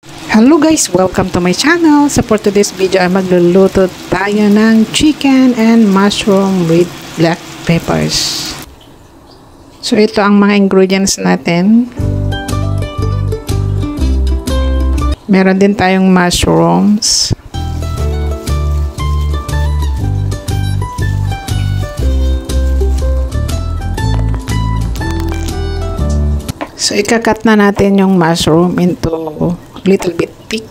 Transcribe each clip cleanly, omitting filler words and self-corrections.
Hello guys! Welcome to my channel. So for today's video ay magluluto tayo ng chicken and mushroom with black peppers. So ito ang mga ingredients natin. Meron din tayong mushrooms. So ikakat na natin yung mushroom into little bit thick.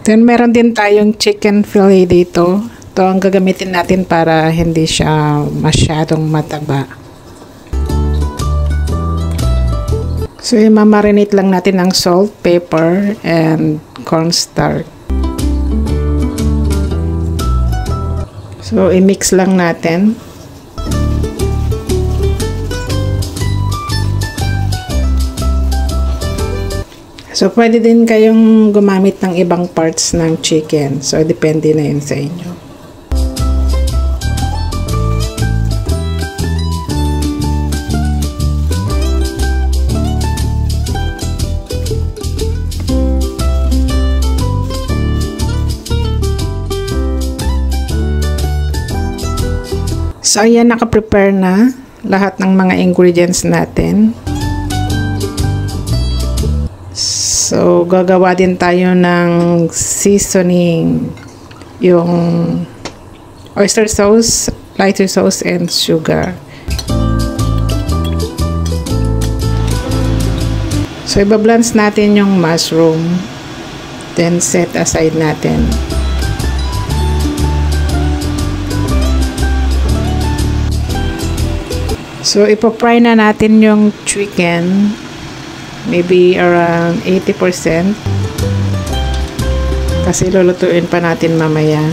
Then meron din tayong chicken fillet dito. Ito ang gagamitin natin para hindi siya masyadong mataba. So, i-marinate lang natin ng salt, pepper, and cornstarch. So, i-mix lang natin. So, pwede din kayong gumamit ng ibang parts ng chicken. So, depende na yun sa inyo. So, ayan, naka-prepare na lahat ng mga ingredients natin. So, gagawa din tayo ng seasoning, yung oyster sauce, lighter sauce, and sugar. So, ibablance natin yung mushroom, then set aside natin. So, ipo-fry na natin yung chicken. Maybe around 80%. Kasi lulutuin pa natin mamaya.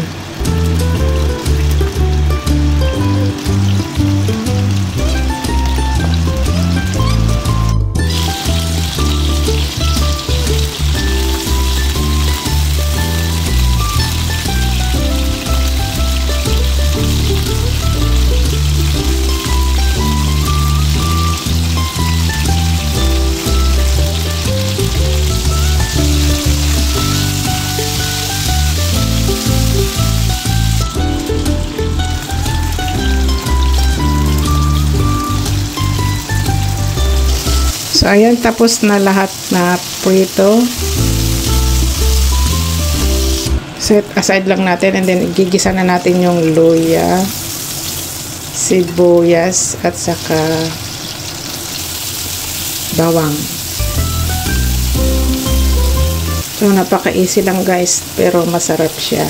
So, ayan, tapos na lahat na prito. Set aside lang natin and then gigisa na natin yung luya, sibuyas, at saka bawang. So, napaka-easy lang guys, pero masarap siya.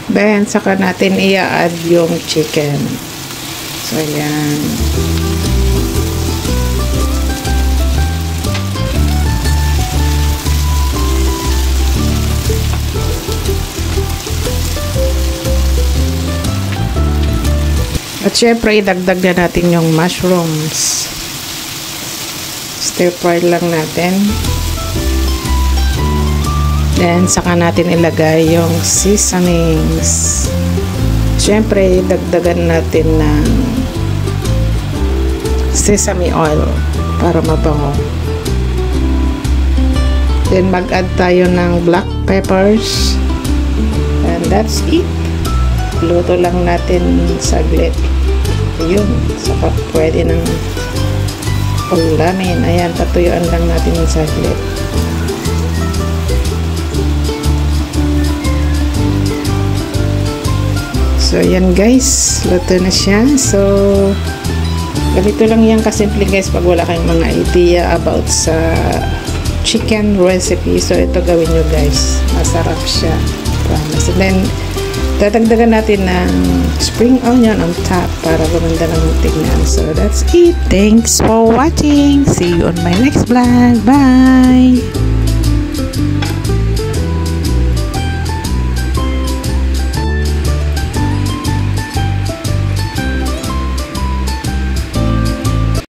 Then, saka natin i-add yung chicken. So, ayan. At syempre, idagdag na natin yung mushrooms. Stir fry lang natin. Then, saka natin ilagay yung seasonings. Siyempre, dagdagan natin ng sesame oil para mabango. Then, mag-add tayo ng black peppers. And that's it. Luto lang natin saglit. Ayun. Saka pwede ng ulamin. Ayan, tatuyuan lang natin yung saglit. So, yan guys. Luto na siya. So, ganito lang yan kasimple guys pag wala kayong mga idea about sa chicken recipe. So, ito gawin nyo guys. Masarap siya. Promise. And then, Dadagdagan natin ng spring onion on top para gumanda naman tignan. So, that's it. Thanks for watching. See you on my next vlog. Bye!